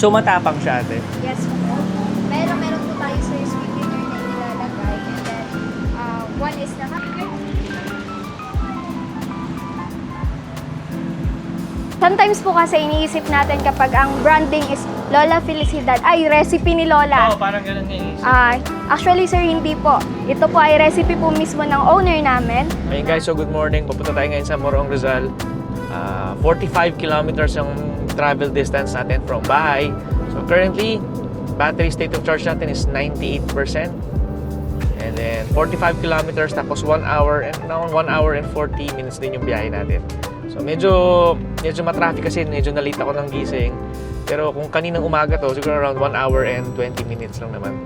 So, matapang siya, ate. Yes po. Pero meron po tayo sir sweetener na nilalagay. And then, one is na sometimes po kasi iniisip natin kapag ang branding is Lola Felicidad, ay recipe ni Lola. Oo, parang ganun nga yung isip. Actually sir, hindi po. Ito po ay recipe po mismo ng owner namin. Ayun guys, so good morning. Papunta tayo ngayon sa Morong Rizal. 45 kilometers yung travel distance natin from bahay. So currently, battery state of charge natin is 98%. And then 45 kilometers tapos 1 hour and 40 minutes din yung biyahe natin. So medyo ma-traffic kasi medyo na-late ako ng gising. Pero kung kaninang umaga to, siguro around 1 hour and 20 minutes lang naman.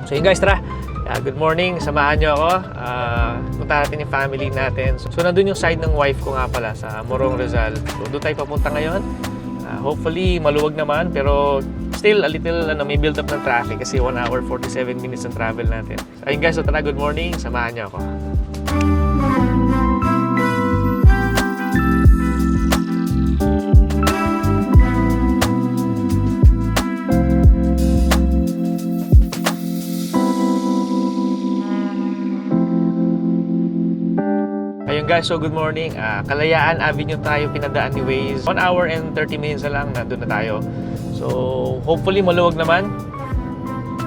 So yun guys, tara! Good morning, samahan nyo ako. Punta natin yung family natin. So nandun yung side ng wife ko nga pala sa Morong Rizal. So doon tayo papunta ngayon. Hopefully maluwag naman pero still a little may build up ng traffic kasi 1 hour 47 minutes ang travel natin. So ayun guys, so tara, good morning, samahan nyo ako. Guys, so good morning. Kalayaan Avenue tayo pinadaan ni Waze. 1 hour and 30 minutes na lang, nandun na tayo. So, hopefully maluwag naman.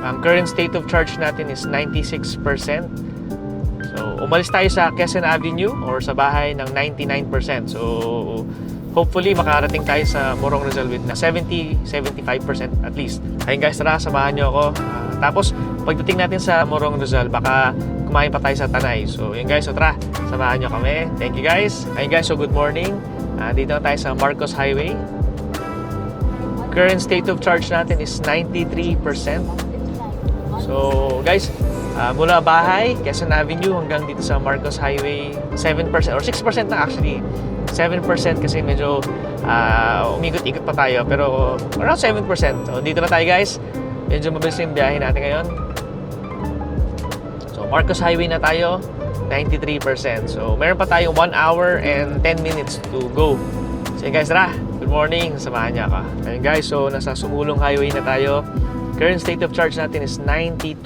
Ang current state of charge natin is 96%. So, umalis tayo sa Quezon Avenue or sa bahay ng 99%. So, hopefully makarating tayo sa Morong Rizal with na 70-75% at least. Ayun guys, tara, samahan nyo ako. Tapos, pagdating natin sa Morong Rizal, baka kumain pa tayo sa Tanay. So, yun guys, so tara, samahan nyo kami. Thank you guys. Ayun guys, so good morning. Dito na tayo sa Marcos Highway. Current state of charge natin is 93%. So, guys, mula bahay, Quezon Avenue hanggang dito sa Marcos Highway, 7% or 6% na actually. 7% kasi medyo umikot-ikot pa tayo pero around 7%. So, dito na tayo guys. Medyo mabilis yung biyahe natin ngayon. So, Marcos Highway na tayo, 93%. So, meron pa tayong 1 hour and 10 minutes to go. So, guys, tara. Good morning. Samahan niya ka. Ayun guys, so nasa Sumulong Highway na tayo. Current state of charge natin is 92%.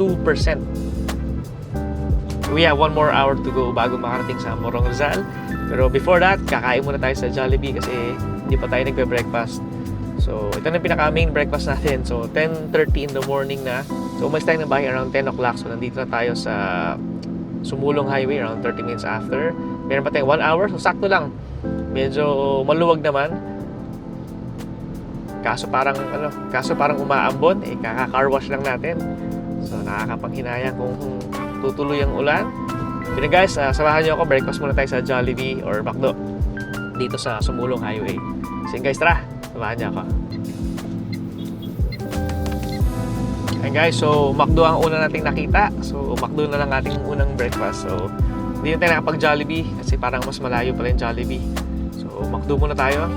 We have 1 more hour to go bago makarating sa Morong Rizal. Pero before that, kakain muna tayo sa Jollibee kasi hindi pa tayo nagbe-breakfast. So, ito na yung pinaka-main breakfast natin. So, 10:30 in the morning na. So, umalis tayo ng bahay around 10 o'clock. So, nandito na tayo sa Sumulong Highway around 30 minutes after. Meron pa tayong 1 hour. So, sakto lang. Medyo maluwag naman. Kaso parang umaambon. Kaka-car wash lang natin. So, nakakapanghinayang kung tutuloy ang ulan. Pero guys, samahan nyo ako. Breakfast muna tayo sa Jollibee or McDo dito sa Sumulong Highway. So, guys, tara. Samahan niya ako. Ayan guys, so McDo ang una nating nakita. So McDo na lang ating unang breakfast. So hindi na tayo nakapag-Jollibee kasi parang mas malayo pala yung Jollibee. So McDo muna tayo.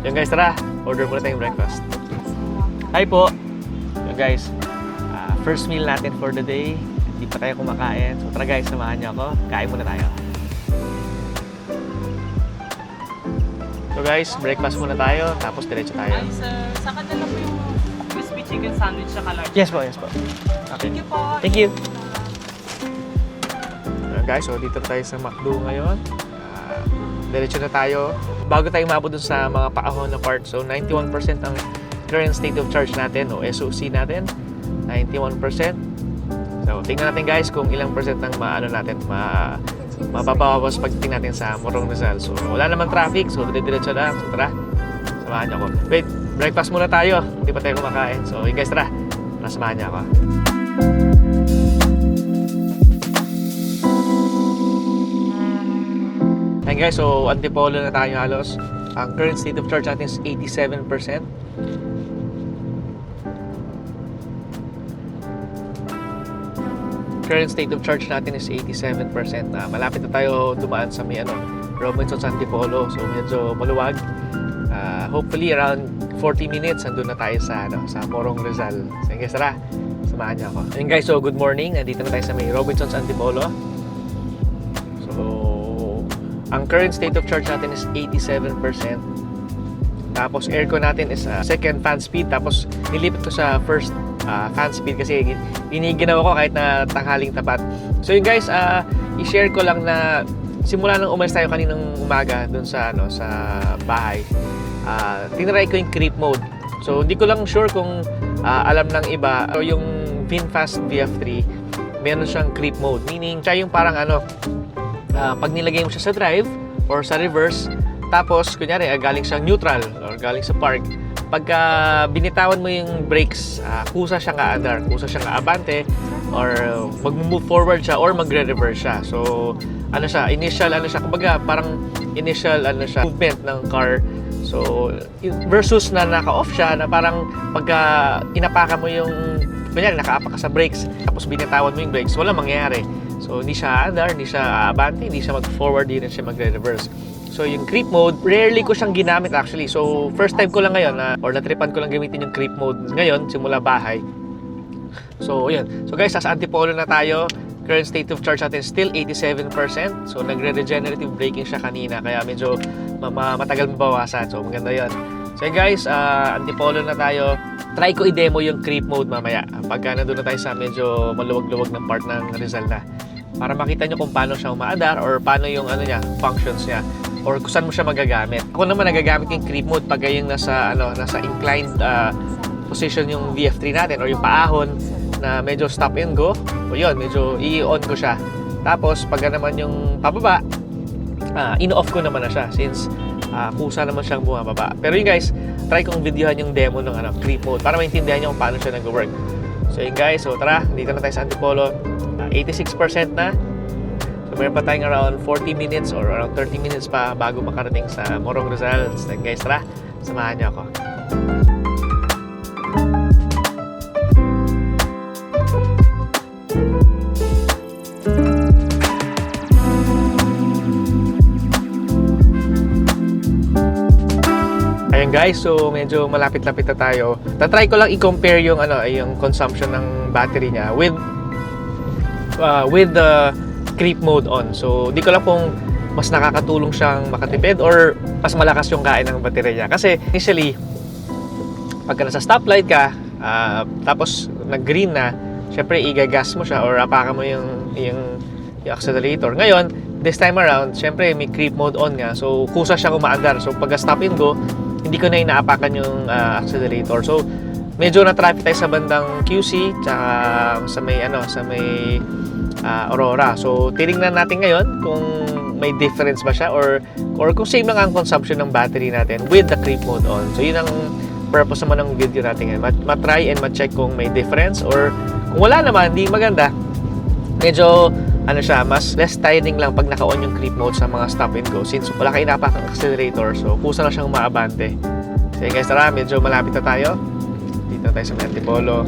Ayan guys, tara. Order muna tayong breakfast. Hi po. Ayan guys, first meal natin for the day. Hindi pa tayo kumakain. So tara guys, samahan niyo ako. Kain muna tayo. So guys, breakfast muna tayo, tapos diretso tayo. Ay, sir, sa kanila po yung crispy chicken sandwich sa large. Yes po, yes po. Okay. Thank you po. Thank you. Guys, so dito tayo sa McDo ngayon. Diretso na tayo. Bago tayo mabot dun sa mga paahon na part, so 91% ang current state of charge natin o SOC natin. 91%. So tingnan natin guys kung ilang percent ang mababawas pagdating natin sa Morong Rizal. So wala naman traffic, so diretso lang. So tara, samahan niyo ako. Wait, breakfast muna tayo. Hindi pa tayo kumakain. So yun guys, tara. Samahan niyo ako. Ayan guys, so Antipolo na tayo halos. Ang current state of charge natin is 87%. Current state of charge natin is 87%. Malapit na tayo dumaan sa may Robinsons Antipolo. So medyo maluwag. Hopefully around 40 minutes andun na tayo sa Morong Rizal. So guys, tara. Samahan niyo ako. Ayun guys, so good morning. Nandito na tayo sa may Robinsons Antipolo. So ang current state of charge natin is 87%. Tapos aircon natin is second fan speed. Tapos nilipat ko sa first fan speed kasi giniginaw ko kahit na tanghaling tapat. So yun guys, i-share ko lang na simula nang umalis tayo kaninang umaga dun sa bahay, tinry ko yung creep mode. So hindi ko lang sure kung alam ng iba. So yung VinFast VF3 meron siyang creep mode, meaning siya yung parang pag nilagay mo siya sa drive or sa reverse, tapos kunyari galing siyang neutral or galing sa park, pagka binitawan mo yung brakes, kusa siyang aandar, kusa siyang aabante, or mag-move forward siya or magre-reverse siya. So initial kumbaga parang initial movement ng car. So versus na naka-off siya, na parang pagka inapakan mo yung kunyari nakaapak ka sa brakes tapos binitawan mo yung brakes, wala mangyayari. So hindi siya aandar, hindi siya aabante, hindi siya mag-forward, hindi siya magre-reverse. So yung creep mode, rarely ko siyang ginamit actually. So first time ko lang ngayon or natripan ko lang gamitin yung creep mode ngayon simula bahay. So yun. So guys, sa Antipolo na tayo. Current state of charge natin still 87%. So nagre-regenerative braking siya kanina, kaya medyo matagal mabawasan. So maganda yun. So yun guys, Antipolo na tayo. Try ko i-demo yung creep mode mamaya pagka nandun na tayo sa medyo maluwag-luwag na part ng Rizal na, para makita nyo kung paano siya umaadar or paano yung functions niya or kung saan mo siya magagamit. Ako naman nagagamit yung creep mode pag yung nasa inclined position yung VF3 natin or yung paahon na medyo stop and go. O yun, medyo i-on ko siya. Tapos pag naman yung pababa, in-off ko naman na siya since kusa naman siyang bumababa. Pero yun guys, try kong videohan yung demo ng creep mode para maintindihan nyo kung paano siya nag-work. So yun guys, so tara, dito na tayo sa Antipolo. 86% na. So meron pa tayong around 40 minutes or around 30 minutes pa bago makarating sa Morong Rizal. So guys, tara, samahan nyo ako. Ayan guys, so medyo malapit-lapit na tayo. Tatry ko lang i-compare yung yung consumption ng battery niya with the creep mode on. So di ko lang kung mas nakakatulong siyang makatipid or mas malakas yung kain ng battery niya. Kasi initially, pagka nasa stoplight ka, tapos nag-green na, syempre igagas mo siya or apakan mo yung accelerator. Ngayon, this time around, syempre may creep mode on nga. So kusa siyang umaandar. So pagka stop and go, hindi ko na inaapakan yung accelerator. So medyo na-traffic tayo sa bandang QC tsaka sa may Aurora. So titingnan natin ngayon kung may difference ba siya or kung same lang ang consumption ng battery natin with the creep mode on. So yun ang purpose naman ng video natin ngayon. Ma-try and ma-check kung may difference, or kung wala naman, hindi maganda, medyo mas less tiring lang pag naka-on yung creep mode sa mga stop and go since wala kayo inapakang accelerator. So kusa lang siyang maabante. So guys, tara, medyo malapit na tayo. Dito na tayo sa Antipolo.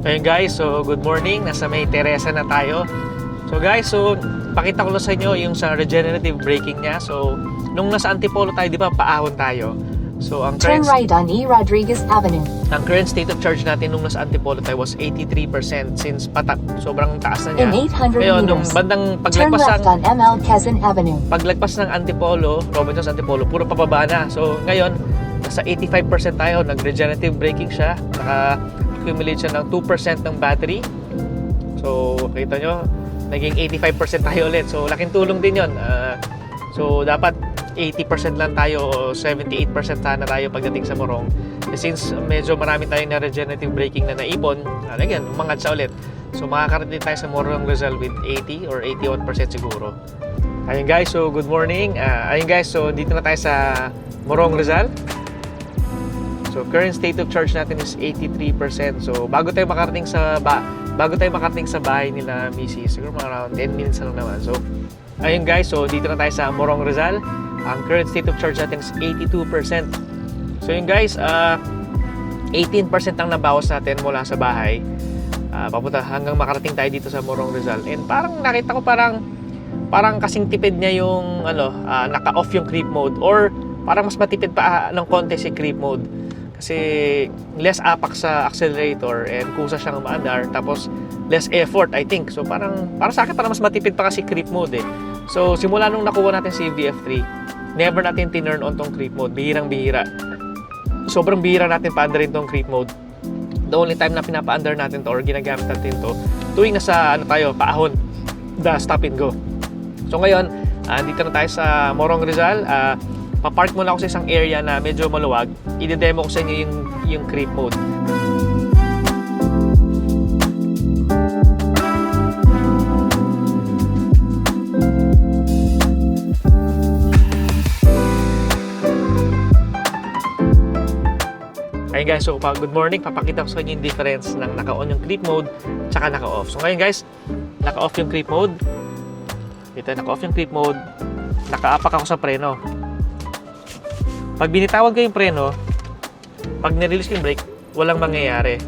Ayun guys, so good morning. Nasa may Teresa na tayo. So guys, pakita ko lang sa inyo yung sa regenerative braking niya. So nung nasa Antipolo tayo, di ba, paahon tayo. So ang Turn right on E. Rodriguez Avenue. Ang current state of charge natin nung nasa Antipolo tayo was 83% since patak. Sobrang taas na niya. In 800 Ngayon, nung meters, bandang turn left on ML Quezon Avenue. paglagpas ng Antipolo, Robinsons Antipolo, puro pababa na. So ngayon, nasa 85% tayo. Nag-regenerative braking siya. Naka-accumulate siya ng 2% ng battery. So kita nyo, naging 85% tayo ulit. So laking tulong din yun. So dapat 80% lang tayo o 78% sana tayo pagdating sa Morong. Since medyo marami tayong na regenerative braking na naipon, again, umangat siya ulit. So makakarating tayo sa Morong Rizal with 80 or 81% siguro. Ayun guys, so good morning. Ayun guys, so dito na tayo sa Morong Rizal. So current state of charge natin is 83%. So bago tayo makarating sa bahay nila Mrs. siguro mga around 10 minutes lang naman. So ayun guys, so dito na tayo sa Morong Rizal. Ang current state of charge natin is 82%. So yun guys, 18% ang nabawas natin mula sa bahay. Papunta hanggang makarating tayo dito sa Morong Rizal. And parang nakita ko parang kasing tipid niya yung naka-off yung creep mode, or parang mas matipid pa ng konti si creep mode. Kasi less apak sa accelerator and kusa siyang umaandar, tapos less effort I think. So para sa akin parang mas matipid pa kasi creep mode eh. So simula nung nakuha natin si VF3, never natin tinurn on tong creep mode. Bihirang-bihira. Sobrang bihira natin paandarin tong creep mode. The only time na pinapa-under natin to or ginagamit natin to tuwing nasa paahon, the stop and go. So ngayon, dito na tayo sa Morong Rizal. Papark muna ako sa isang area na medyo maluwag. I-demo ko sa inyo yung creep mode. Ayun guys, so good morning. Papakita ko sa inyo yung difference ng naka-on yung creep mode tsaka naka-off. So ngayon guys, naka-off yung creep mode. Dito, naka-off yung creep mode. Naka-apak ako sa preno. Pag binitawan ko yung preno, pag nirelease ko yung brake, walang mangyayari.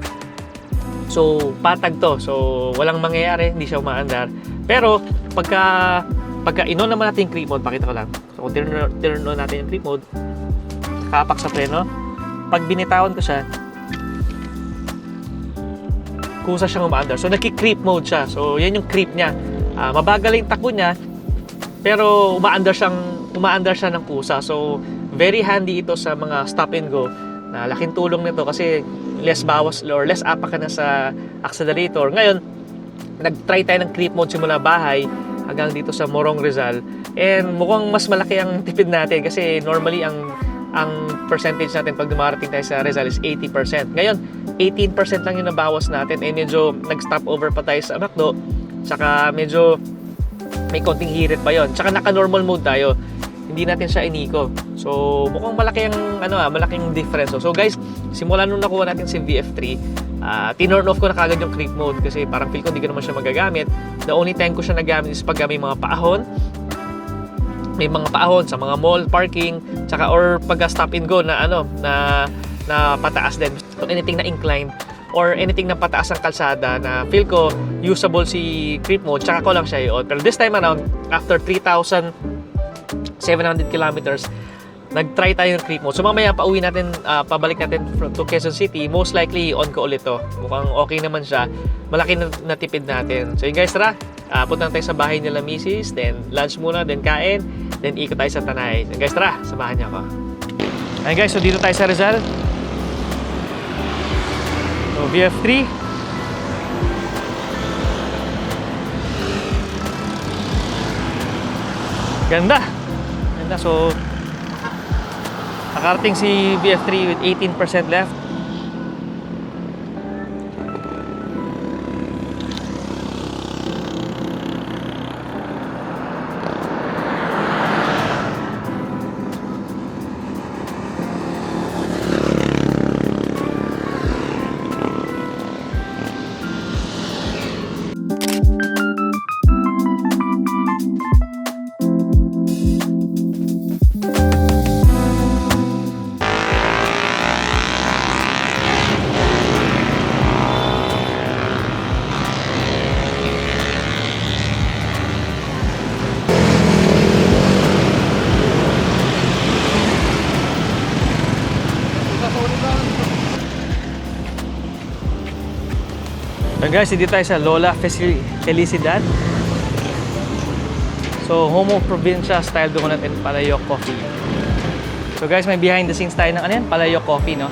So, patag to. So, walang mangyayari, hindi siya umaandar. Pero, pagka in-on naman natin yung creep mode, pakita ko lang. So, kung turn on natin yung creep mode, naka-apak sa preno. Pag binitawan ko siya, kusa siyang umaandar. So, nagki-creep mode siya. So, yan yung creep niya. Mabagal yung takbo niya, pero umaandar siya ng kusa. So, very handy ito sa mga stop and go. Na laking tulong nito kasi less bawas or less apak ka na sa accelerator. Ngayon, nag-try tayo ng creep mode simula bahay hanggang dito sa Morong Rizal. And mukhang mas malaki ang tipid natin kasi normally ang percentage natin pag dumarating tayo sa Rizal is 80%. Ngayon, 18% lang yung nabawas natin. Eh medyo nag-stop over pa tayo sa Macdo. Tsaka medyo may konting hirit pa yon. Tsaka naka-normal mode tayo. Hindi natin siya iniko. So, mukhang malaki ang malaking difference. So guys, simula nung nakuha natin si VF3, tinurn off ko na kagad yung creep mode kasi parang feel ko hindi ko naman siya magagamit. The only time ko siya nagamit is pag may mga paahon. May mga paahon sa mga mall, parking, tsaka or pag stop and go na na pataas din. So anything na incline or anything na pataas ang kalsada na feel ko usable si creep mode, tsaka ko lang siya i-on. Pero this time around, after 3,700 kilometers, nag-try tayo ng creep mode. So mamaya pauwi natin, pabalik natin to Quezon City, most likely on ko ulit to. Mukhang okay naman siya. Malaki na natipid natin. So yun guys, tara. Punta na tayo sa bahay nila Mrs. Then lunch muna, then kain, then ikot tayo sa Tanay. So guys, tara. Samahan niyo ako. Ayun guys, so dito tayo sa Rizal. So VF3. Ganda. So nakarating si VF3 with 18% left. So guys, dito tayo sa Lola Felicidad. So, home of probinsya style donut and Palayok coffee. So guys, may behind the scenes tayo ng Palayok coffee, no?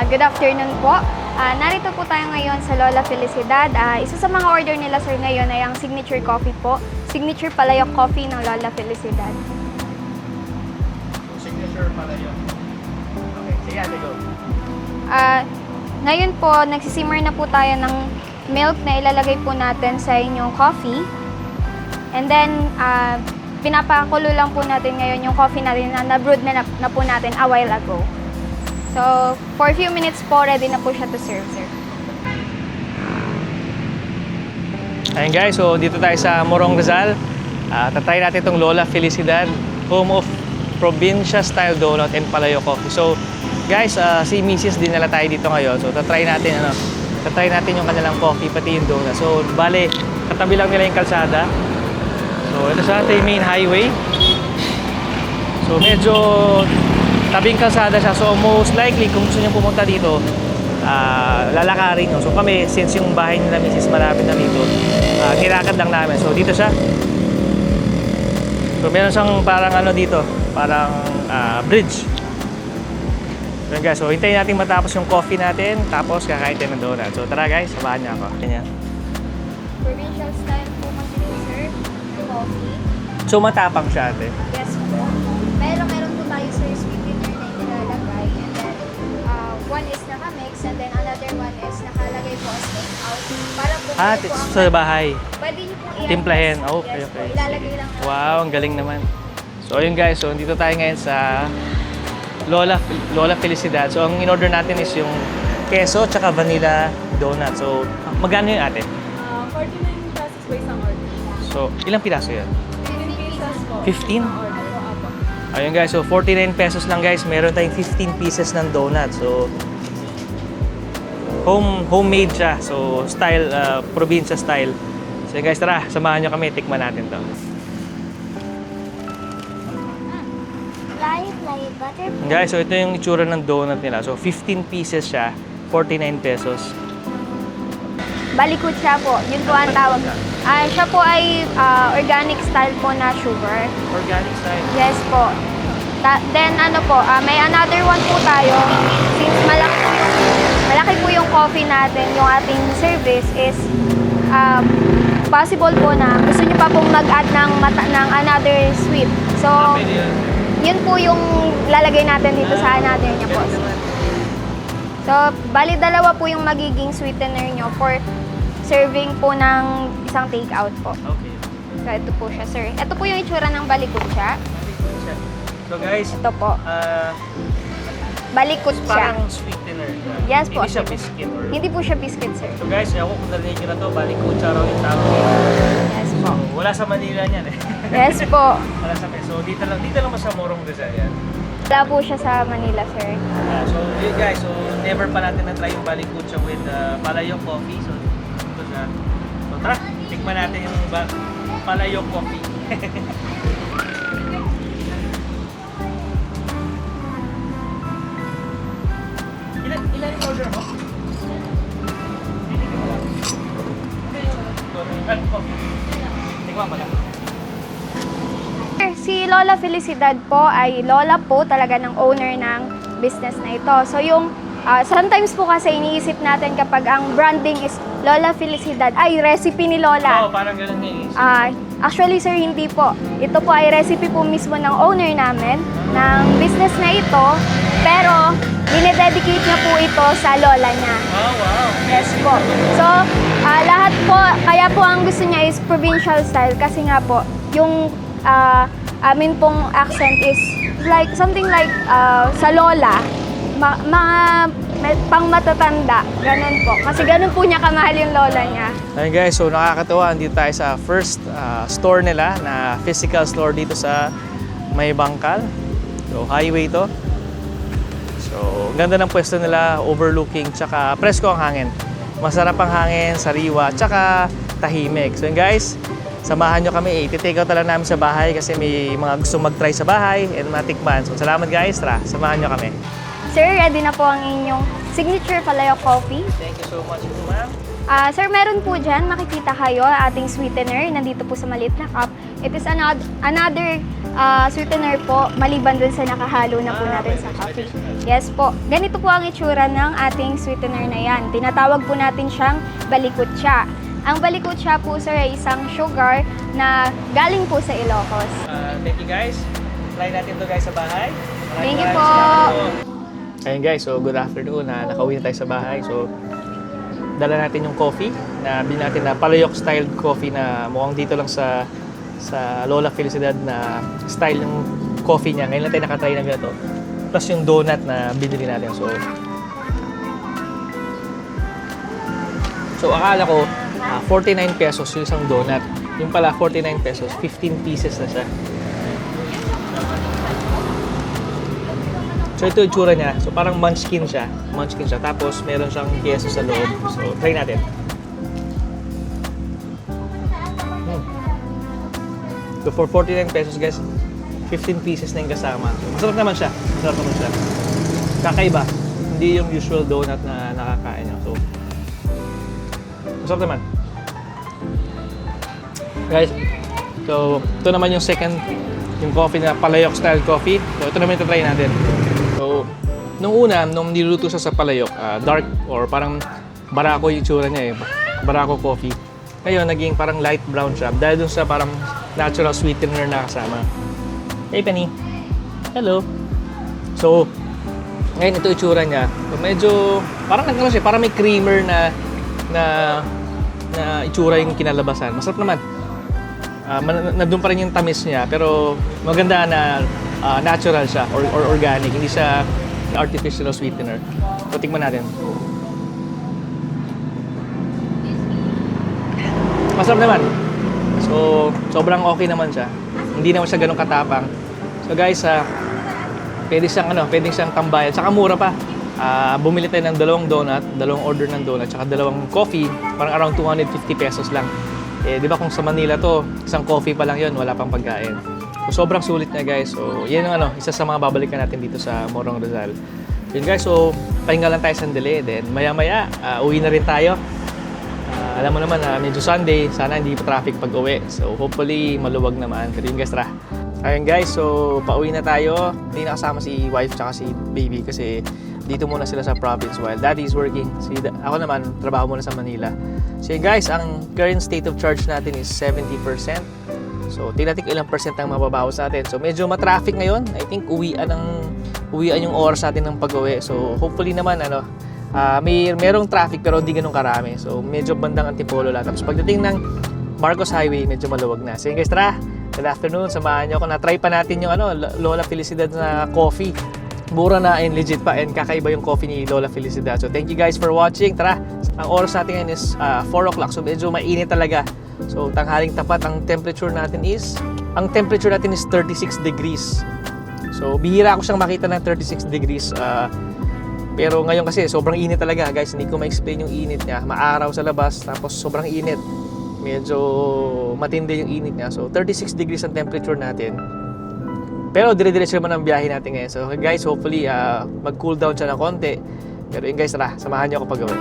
Good afternoon po. Narito po tayo ngayon sa Lola Felicidad. Isa sa mga order nila sir ngayon ay ang signature coffee po. Signature Palayok coffee ng Lola Felicidad. signature pala yun. Okay, sige ate, go. Ngayon po, nagsisimmer na po tayo ng milk na ilalagay po natin sa inyong coffee. And then, pinapakulo lang po natin ngayon yung coffee natin na na-brewed na po natin a while ago. So, for a few minutes po, ready na po siya to serve, sir. Ayun guys, so dito tayo sa Morong Rizal. Tatry natin itong Lola Felicidad, home of probinsya style donut and palayo coffee. So guys, si Mrs. dinala tayo dito ngayon. So tatry natin yung kanilang coffee pati yung donut. So bale, katabi lang nila yung kalsada. So ito sa ating main highway. So medyo tabing kalsada siya. So most likely kung gusto niyo pumunta dito, lalakarin nyo. So kami, since yung bahay nila Mrs. malapit na dito, nilakad lang namin. So dito siya. So meron siyang parang ano dito, parang bridge. So guys, so hintayin natin matapos yung coffee natin, tapos kakain tayo ng donut. So tara guys, samahan niyo ako. Ganyan. Provincial style po kasi po, sir, coffee. So matapang siya ate. Yes po. Pero meron po tayo, sir, sweetener na inilalagay. And then, one is naka-mix and then another one is nakalagay po as take-out. Para po po ang sa bahay. pwede niyo po Timplahin. i-adjust. Okay, Yes okay. po, ilalagay lang natin. Wow, ang galing naman. So ayun guys, so dito tayo ngayon sa Lola Felicidad. So ang in-order natin is yung queso tsaka vanilla donut. So magkano yun ate? 49 pesos po isang order. So ilang piraso yun? 15 pesos po. 15? Order po, apo. Ayun guys, so 49 pesos lang guys. Meron tayong 15 pieces ng donut. So homemade siya. So style, probinsya style. So guys, tara, samahan nyo kami. Tikman natin to. Live butter. Guys, so ito yung itsura ng donut nila. So 15 pieces siya, 49 pesos. Balikot siya po. Yun po ang tawag. Siya po ay organic style po na sugar. Organic style. Yes po. Then ano po, may another one po tayo. Since malaki po yung coffee natin, yung ating service is possible po na gusto nyo pa pong mag-add ng another sweet. So, Pwede yun. yun po yung lalagay natin dito sa another niya po. So, bali dalawa po yung magiging sweetener nyo for serving po ng isang take-out po. Okay. So, ito po siya, sir. Ito po yung itsura ng balikot siya. So guys, Ito po. Balikot siya. parang sweetener. Yes po. Hindi siya biscuit or... Hindi po siya biscuit, sir. So guys, ako kung narinig nyo na to, balikucha raw yung tawag nila. Yes po. So, wala sa Manila niyan eh. Yes po. Wala sa So dito lang ba sa Morong Rizal yan? Wala po siya sa Manila, sir. So yun guys, so never pa natin na-try yung balikucha with palayok coffee. So ito siya. So tara, tikman natin yung palayok coffee. Ilan yung order mo? Tikman mo lang. Si Lola Felicidad po ay lola po talaga ng owner ng business na ito. So yung sometimes po kasi iniisip natin kapag ang branding is Lola Felicidad, ay recipe ni Lola. Oo, parang ganun nga eh. Actually sir, hindi po. Ito po ay recipe po mismo ng owner namin ng business na ito. Pero dinededicate niya po ito sa lola niya. Oh, wow. Yes po. So, lahat po, kaya po ang gusto niya is provincial style kasi nga po, yung amin pong accent is like something like sa lola, pang matatanda, ganun po. Kasi ganun po niya kamahal yung lola niya. Ayun guys, so nakakatawa, andito tayo sa first store nila na physical store dito sa May Bangkal. So highway to. So ganda ng pwesto nila, overlooking, tsaka presko ang hangin. Masarap ang hangin, sariwa, tsaka tahimik. So yun guys, samahan nyo kami. Iti-take out na lang namin sa bahay kasi may mga gusto mag-try sa bahay and matikman. So salamat guys, tara, samahan nyo kami. Sir, ready na po ang inyong signature Palayo Coffee. Thank you so much, ma'am. Sir, meron po dyan, makikita kayo, ating sweetener, nandito po sa maliit na cup. It is another sweetener po, maliban dun sa nakahalo na po natin sa coffee. Yes po. Ganito po ang itsura ng ating sweetener na yan. Tinatawag po natin siyang balikutsa. Ang balikutsa po, sir, ay isang sugar na galing po sa Ilocos. Thank you guys. Try natin to guys sa bahay. Thank you po. Ayun guys, so good afternoon. Nakauwi na tayo sa bahay. So, dala natin yung coffee na bilhin natin na palayok style coffee na mukhang dito lang sa Lola Felicidad na style yung coffee niya. Ngayon lang tayo nakatry na ganito. Plus yung donut na binili natin. So akala ko 49 pesos yung isang donut. Yung pala 49 pesos, 15 pieces na siya. So ito yung tsura niya. So parang munchkin siya. Tapos meron siyang queso sa loob. So try natin. So for 49 pesos guys, 15 pieces na yung kasama. Masarap naman siya. Kakaiba. Hindi yung usual donut na nakakain niyo. So masarap naman. Guys, so ito naman yung second, yung coffee na palayok style coffee. So ito naman yung try natin. So, nung niluto siya sa palayok, dark or parang barako yung tsura niya eh. Barako coffee. Ngayon, naging parang light brown siya dahil dun sa parang natural sweetener na kasama. Hey, Penny. Hello. So, ngayon ito yung tsura niya. So, medyo, parang nagkano siya, parang may creamer na itsura yung kinalabasan. Masarap naman. Nandun pa rin yung tamis niya, pero maganda na natural siya or organic, hindi siya artificial sweetener. So, tingnan natin. Masarap naman. So, sobrang okay naman siya. Hindi naman siya ganun katapang. So, guys, pwede siyang tambayan. Saka mura pa. Bumili tayo ng dalawang order ng donut, saka dalawang coffee, parang around 250 pesos lang. Eh, di ba kung sa Manila to, isang coffee pa lang yun, wala pang pagkain. So, sobrang sulit na guys. So, yan yung isa sa mga babalikan natin dito sa Morong Rizal. Yun guys, so, pahinga lang tayo sandali. Then, maya-maya, uwi na rin tayo. Alam mo naman na medyo Sunday, sana hindi pa traffic pag uwi. So, hopefully, maluwag naman. Pero yun guys, tara. Ayun guys, so, pauwi na tayo. Hindi nakasama si wife tsaka si baby kasi dito muna sila sa province while daddy is working. Ako naman, trabaho muna sa Manila. So guys, ang current state of charge natin is 70%. So tingnan natin ilang percent ang mababawas natin. So medyo matraffic ngayon. I think uwian yung oras natin ng pag-uwi. So hopefully naman merong traffic pero hindi ganun karami. So medyo bandang Antipolo lang. Tapos pagdating ng Marcos Highway, medyo maluwag na. So guys, tara. Good afternoon. Samahan niyo ako. Na-try pa natin yung Lola Felicidad na coffee. Mura na and legit pa and kakaiba yung coffee ni Lola Felicidad. So thank you guys for watching. Tara, ang oras natin ngayon is 4 o'clock. So medyo mainit talaga. So tanghaling tapat, ang temperature natin is 36 degrees. So bihira ako siyang makita ng 36 degrees. Pero ngayon kasi sobrang init talaga guys. Hindi ko ma-explain yung init niya. Maaraw sa labas tapos sobrang init. Medyo matindi yung init niya. So 36 degrees ang temperature natin. Pero dire-diretso naman ang biyahe natin ngayon. So guys, hopefully mag-cool down siya ng konti. Pero yun guys, tara, samahan niyo ako pag-uwi.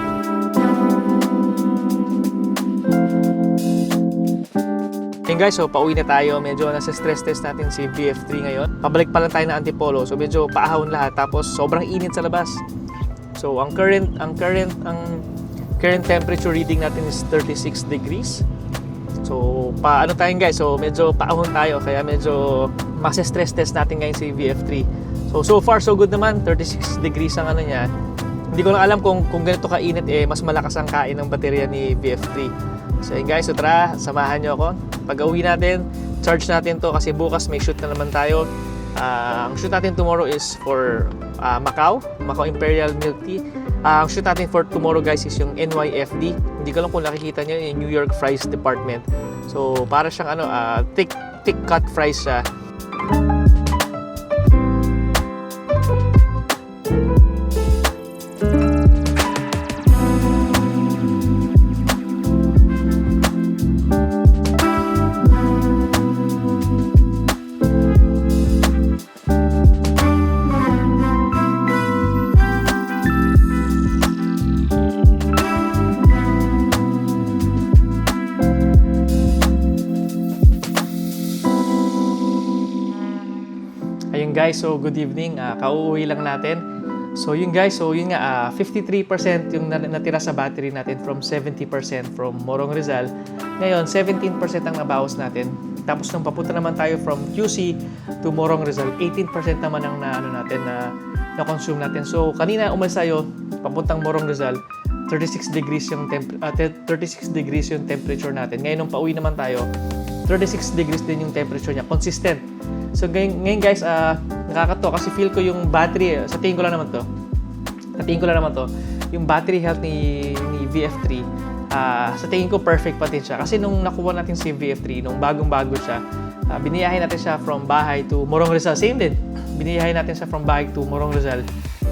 Yun guys, so pauwi na tayo. Medyo nasa stress test natin si VF3 ngayon. Pabalik pa lang tayo na Antipolo. So medyo paahon lahat. Tapos sobrang init sa labas. So ang current temperature reading natin is 36 degrees. So, paano tayo guys? So, medyo paahon tayo. Kaya medyo mas-stress test natin ngayon si VF3. So far, so good naman. 36 degrees ang niya. Hindi ko lang alam kung ganito kainit, mas malakas ang kain ng baterya ni VF3. So, yun guys, so tara, samahan nyo ako. Pag-uwi natin, charge natin to kasi bukas may shoot na naman tayo. Ang shoot natin tomorrow is for Macau Imperial Milk Tea. Ang shoot natin for tomorrow guys is yung NYFD. Hindi ko lang kung nakikita nyo yung New York Fries Department. So para siyang thick cut fries siya. Guys, so good evening. Kauuwi lang natin. So yun guys, 53% yung natira sa battery natin from 70% from Morong Rizal. Ngayon, 17% ang nabawas natin Tapos nung papunta naman tayo from QC to Morong Rizal, 18% naman ang na-consume natin. So kanina umalis tayo papuntang Morong Rizal, 36 degrees yung 36 degrees yung temperature natin. Ngayon nung pauwi naman tayo, 36 degrees din yung temperature niya, consistent. So ngayon guys, nakakatawa kasi feel ko yung battery, sa tingin ko lang naman to, yung battery health ni VF3, sa tingin ko perfect pa din siya. Kasi nung nakuha natin si VF3, nung bagong-bago siya, biniyahin natin siya from bahay to Morong Rizal. Same din. Biniyahin natin siya from bahay to Morong Rizal.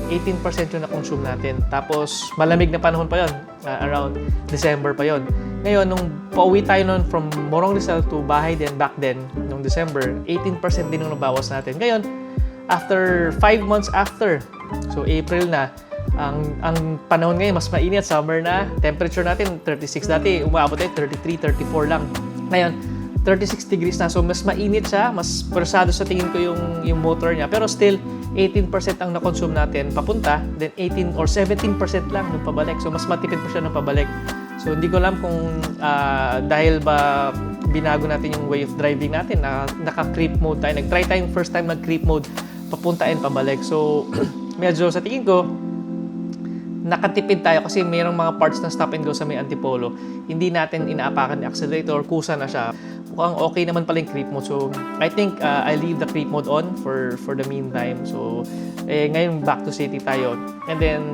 18% yung na-consume natin. Tapos, malamig na panahon pa yon, around December pa yon. Ngayon, nung pauwi tayo nun from Morong Rizal to bahay din, back then, nung December, 18% din yung nabawas natin. Ngayon, after 5 months after, so April na, ang panahon ngayon mas mainit, summer na, temperature natin 36, dati umaabot tayo 33, 34 lang. Ngayon 36 degrees na, so mas mainit siya, mas persado sa tingin ko yung motor niya, pero still 18% ang na-consume natin papunta, then 18 or 17% lang nung pabalik, so mas matipid pa siya nung pabalik. So hindi ko alam kung dahil ba binago natin yung way of driving natin, naka-creep mode tayo, nag-try tayong first time nag-creep mode papunta and pabalik, so medyo sa tingin ko nakatipid tayo kasi mayroong mga parts na stop and go sa may Antipolo. Hindi natin inaapakan ni accelerator, kusa na siya. Mukhang okay naman pala yung creep mode. So, I think I leave the creep mode on for the meantime. So, ngayon back to city tayo. And then,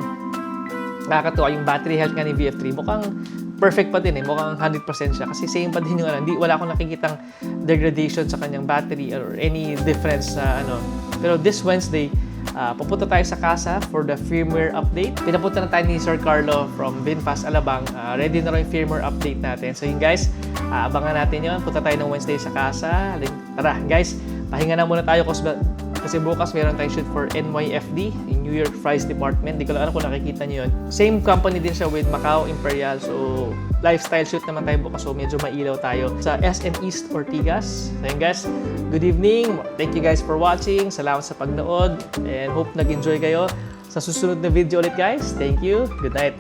nakakatuwa yung battery health nga ni VF3. Mukhang perfect pa din Mukhang 100% siya. Kasi same pa din yung wala akong nakikitang degradation sa kanyang battery or any difference sa Pero this Wednesday, pupunta tayo sa casa for the firmware update. Pinapunta na tayo ni Sir Carlo from VinFast Alabang. Ready na rin yung firmware update natin. So yun guys, abangan natin yun. Punta tayo ng Wednesday sa casa. Tara guys, pahinga na muna tayo kasi bukas meron tayong shoot for NYFD, yung New York Fries Department. Di ko lang alam kung nakikita nyo yun. Same company din siya with Macau Imperial. So lifestyle shoot naman tayo bukas. So medyo mailaw tayo sa SM East Ortigas. So yun guys, good evening. Thank you guys for watching. Salamat sa pagnood. And hope nag-enjoy kayo. Sa susunod na video ulit guys. Thank you. Good night.